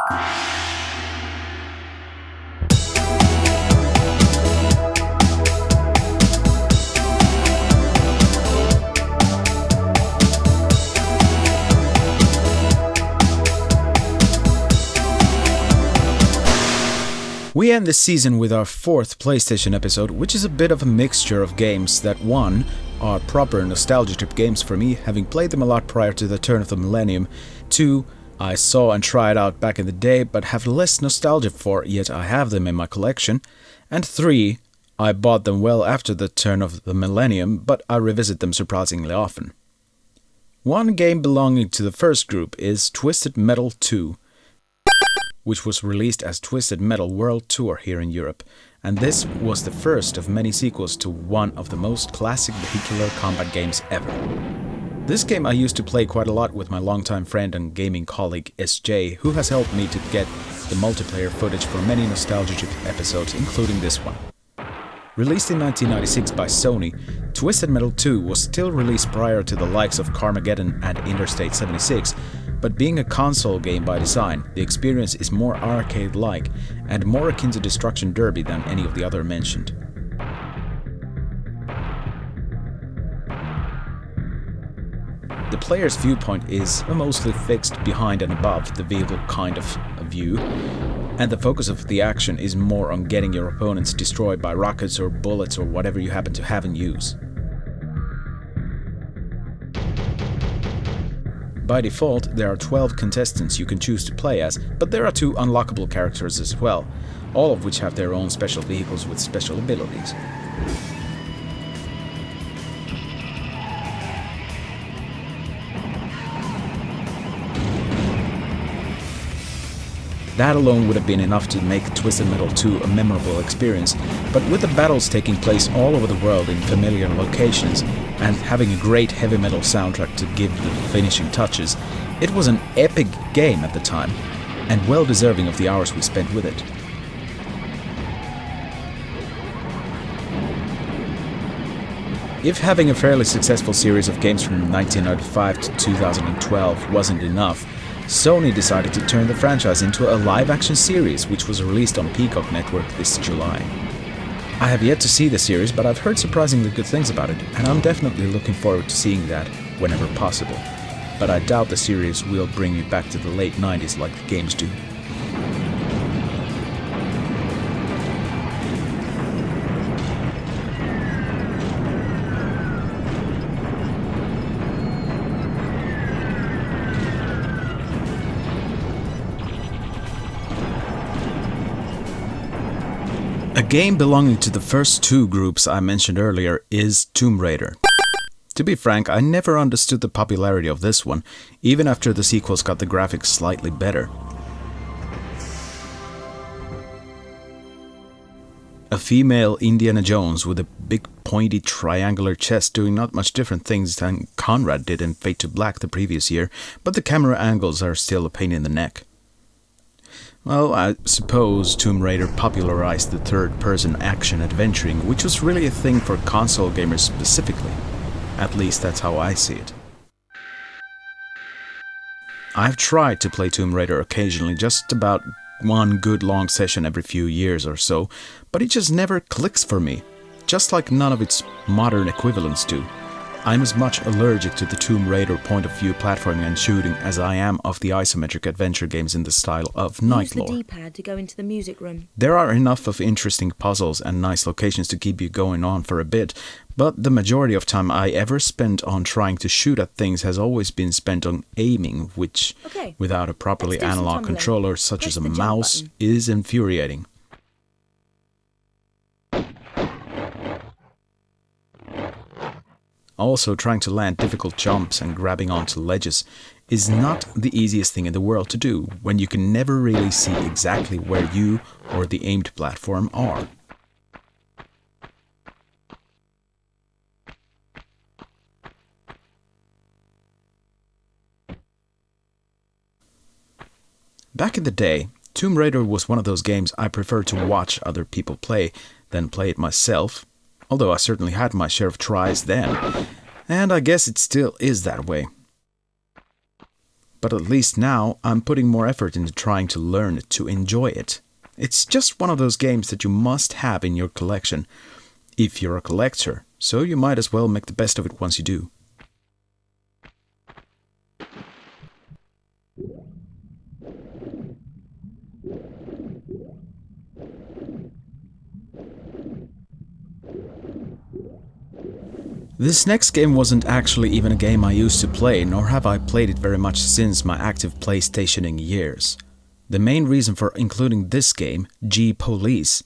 We end this season with our 4th PlayStation episode, which is a bit of a mixture of games that, one, are proper nostalgia trip games for me, having played them a lot prior to the turn of the millennium. 2, I saw and tried out back in the day, but have less nostalgia for, yet I have them in my collection. And 3, I bought them well after the turn of the millennium, but I revisit them surprisingly often. One game belonging to the first group is Twisted Metal 2, which was released as Twisted Metal World Tour here in Europe, and this was the first of many sequels to one of the most classic vehicular combat games ever. This game I used to play quite a lot with my longtime friend and gaming colleague SJ, who has helped me to get the multiplayer footage for many nostalgia episodes, including this one. Released in 1996 by Sony, Twisted Metal 2 was still released prior to the likes of Carmageddon and Interstate 76, but being a console game by design, the experience is more arcade-like and more akin to Destruction Derby than any of the other mentioned. The player's viewpoint is mostly fixed behind and above the vehicle kind of a view, and the focus of the action is more on getting your opponents destroyed by rockets or bullets or whatever you happen to have in use. By default, there are 12 contestants you can choose to play as, but there are 2 unlockable characters as well, all of which have their own special vehicles with special abilities. That alone would have been enough to make Twisted Metal 2 a memorable experience, but with the battles taking place all over the world in familiar locations, and having a great heavy metal soundtrack to give the finishing touches, it was an epic game at the time, and well deserving of the hours we spent with it. If having a fairly successful series of games from 1995 to 2012 wasn't enough, Sony decided to turn the franchise into a live-action series, which was released on Peacock Network this July. I have yet to see the series, but I've heard surprisingly good things about it, and I'm definitely looking forward to seeing that whenever possible. But I doubt the series will bring me back to the late 90s like the games do. A game belonging to the first 2 groups I mentioned earlier is Tomb Raider. To be frank, I never understood the popularity of this one, even after the sequels got the graphics slightly better. A female Indiana Jones with a big pointy triangular chest doing not much different things than Conrad did in Fade to Black the previous year, but the camera angles are still a pain in the neck. Well, I suppose Tomb Raider popularized the third-person action adventuring, which was really a thing for console gamers specifically. At least that's how I see it. I've tried to play Tomb Raider occasionally, just about one good long session every few years or so, but it just never clicks for me, just like none of its modern equivalents do. I'm as much allergic to the Tomb Raider point-of-view platforming and shooting as I am of the isometric adventure games in the style of Nightlore. Use the D-pad to go into the music room. There are enough of interesting puzzles and nice locations to keep you going on for a bit, but the majority of time I ever spent on trying to shoot at things has always been spent on aiming, which, without a properly analog controller such as a mouse, is infuriating. Also, trying to land difficult jumps and grabbing onto ledges is not the easiest thing in the world to do when you can never really see exactly where you or the aimed platform are. Back in the day, Tomb Raider was one of those games I preferred to watch other people play than play it myself. Although I certainly had my share of tries then, and I guess it still is that way. but at least now I'm putting more effort into trying to learn it, to enjoy it. It's just one of those games that you must have in your collection if you're a collector, so you might as well make the best of it once you do. This next game wasn't actually even a game I used to play, nor have I played it very much since my active PlayStationing years. The main reason for including this game, G-Police,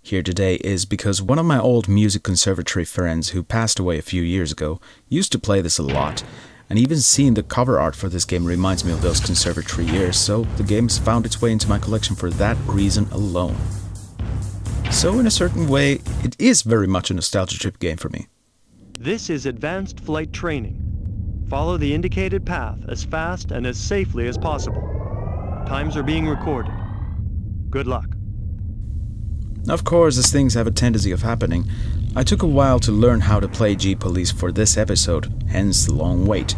here today is because one of my old music conservatory friends who passed away a few years ago used to play this a lot, and even seeing the cover art for this game reminds me of those conservatory years, so the game's found its way into my collection for that reason alone. So in a certain way, it is very much a nostalgia trip game for me. This is advanced flight training. Follow the indicated path as fast and as safely as possible. Times are being recorded. Good luck. Of course, as things have a tendency of happening, I took a while to learn how to play G-Police for this episode, hence the long wait.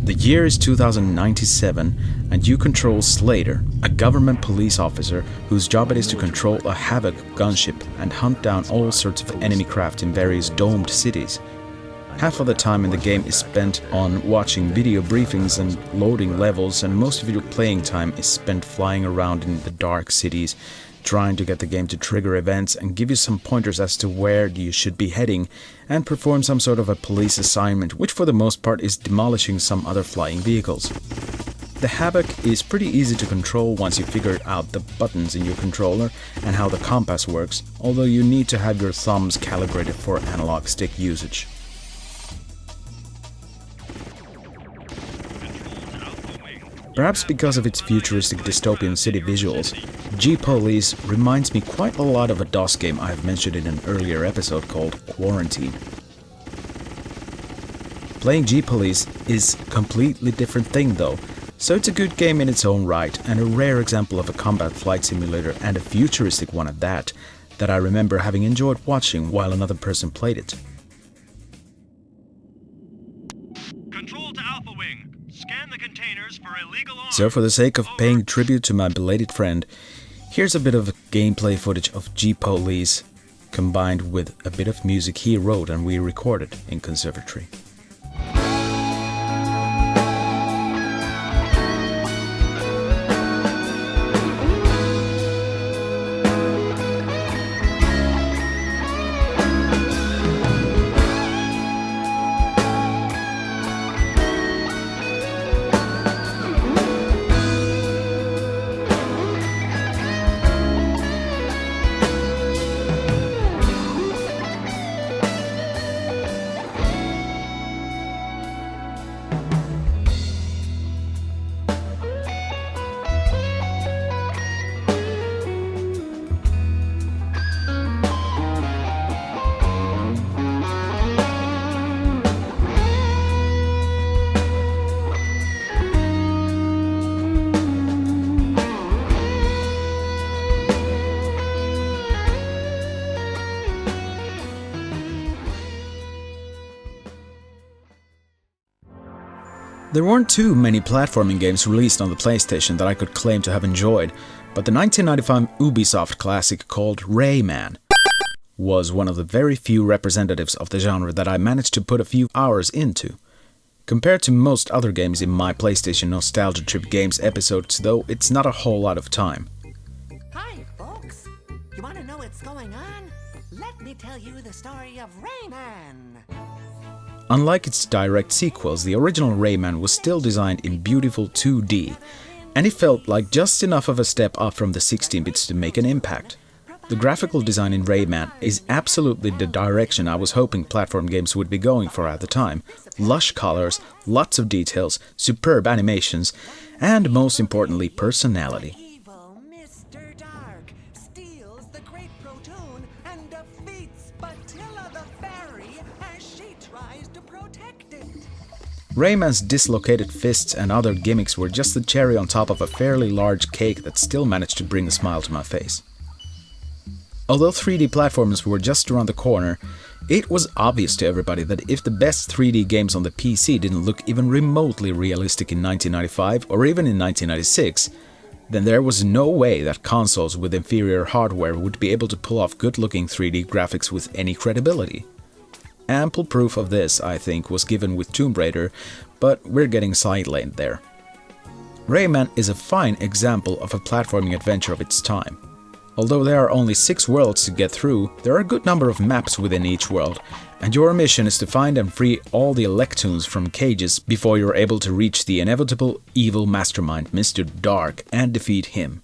The year is 2097, and you control Slater, a government police officer whose job it is to control a Havoc gunship and hunt down all sorts of enemy craft in various domed cities. Half of the time in the game is spent on watching video briefings and loading levels, and most of your playing time is spent flying around in the dark cities, trying to get the game to trigger events and give you some pointers as to where you should be heading, and perform some sort of a police assignment, which for the most part is demolishing some other flying vehicles. The Havoc is pretty easy to control once you figure out the buttons in your controller and how the compass works, although you need to have your thumbs calibrated for analog stick usage. Perhaps because of its futuristic dystopian city visuals, G-Police reminds me quite a lot of a DOS game I have mentioned in an earlier episode called Quarantine. Playing G-Police is a completely different thing though, so it's a good game in its own right and a rare example of a combat flight simulator, and a futuristic one at that I remember having enjoyed watching while another person played it. Control to Alpha Wing. Scan the containers for illegal arms. So for the sake of paying tribute to my belated friend, here's a bit of gameplay footage of G-Police combined with a bit of music he wrote and we recorded in conservatory. There weren't too many platforming games released on the PlayStation that I could claim to have enjoyed, but the 1995 Ubisoft classic called Rayman was one of the very few representatives of the genre that I managed to put a few hours into. Compared to most other games in my PlayStation Nostalgia Trip Games episodes though, it's not a whole lot of time. Hi, folks. You want to know what's going on? Let me tell you the story of Rayman. Unlike its direct sequels, the original Rayman was still designed in beautiful 2D, and it felt like just enough of a step up from the 16-bits to make an impact. The graphical design in Rayman is absolutely the direction I was hoping platform games would be going for at the time. Lush colors, lots of details, superb animations, and most importantly, personality. Evil Mr. Dark steals the Great Proton and defeats Batilla the Fairy as she tries to protect it. Rayman's dislocated fists and other gimmicks were just the cherry on top of a fairly large cake that still managed to bring a smile to my face. Although 3D platforms were just around the corner, It was obvious to everybody that if the best 3D games on the PC didn't look even remotely realistic in 1995 or even in 1996, then there was no way that consoles with inferior hardware would be able to pull off good-looking 3D graphics with any credibility. Ample proof of this, I think, was given with Tomb Raider, but we're getting sidelined there. Rayman is a fine example of a platforming adventure of its time. Although there are only 6 worlds to get through, there are a good number of maps within each world, and your mission is to find and free all the Electoons from cages before you're able to reach the inevitable evil mastermind Mr. Dark and defeat him.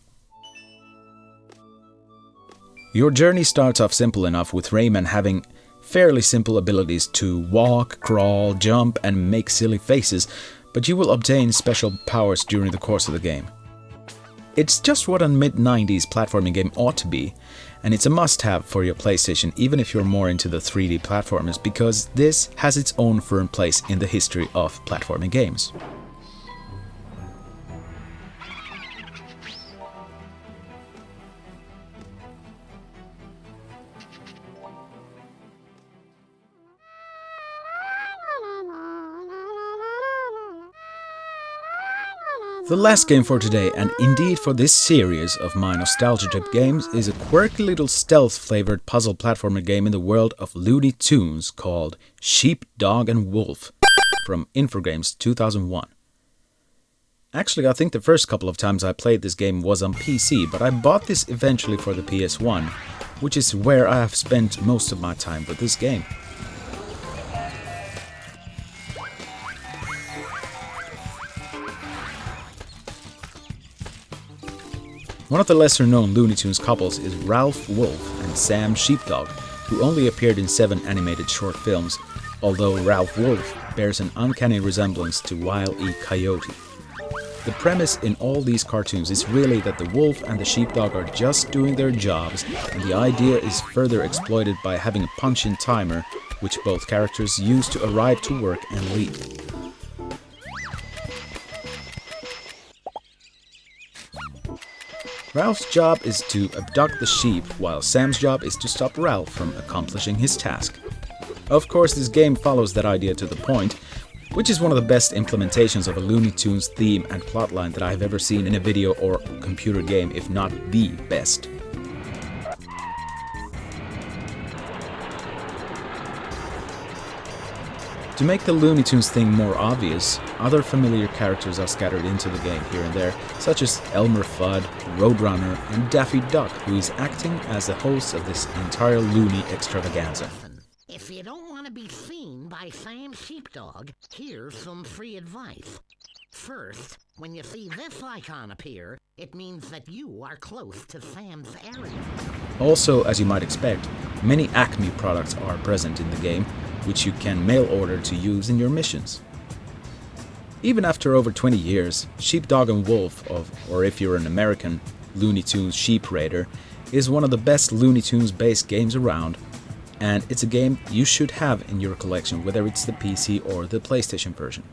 Your journey starts off simple enough, with Rayman having fairly simple abilities to walk, crawl, jump and make silly faces, but you will obtain special powers during the course of the game. It's just what a mid-90s platforming game ought to be, and it's a must-have for your PlayStation even if you're more into the 3D platformers, because this has its own firm place in the history of platforming games. The last game for today, and indeed for this series of my Nostalgia Trip games, is a quirky little stealth-flavored puzzle platformer game in the world of Looney Tunes called Sheep, Dog and Wolf from Infogrames 2001. Actually, I think the first couple of times I played this game was on PC, but I bought this eventually for the PS1, which is where I have spent most of my time with this game. One of the lesser-known Looney Tunes couples is Ralph Wolf and Sam Sheepdog, who only appeared in 7 animated short films, although Ralph Wolf bears an uncanny resemblance to Wile E. Coyote. The premise in all these cartoons is really that the wolf and the sheepdog are just doing their jobs, and the idea is further exploited by having a punch-in timer, which both characters use to arrive to work and leave. Ralph's job is to abduct the sheep, while Sam's job is to stop Ralph from accomplishing his task. Of course, this game follows that idea to the point, which is one of the best implementations of a Looney Tunes theme and plotline that I have ever seen in a video or computer game, if not the best. To make the Looney Tunes thing more obvious, other familiar characters are scattered into the game here and there, such as Elmer Fudd, Roadrunner, and Daffy Duck, who is acting as the host of this entire Looney extravaganza. If you don't want to be seen by Sam Sheepdog, here's some free advice. First, when you see this icon appear, it means that you are close to Sam's area. Also, as you might expect, many Acme products are present in the game, which you can mail order to use in your missions. Even after over 20 years, Sheepdog and Wolf, or if you're an American, Looney Tunes Sheep Raider, is one of the best Looney Tunes based games around, and it's a game you should have in your collection, whether it's the PC or the PlayStation version.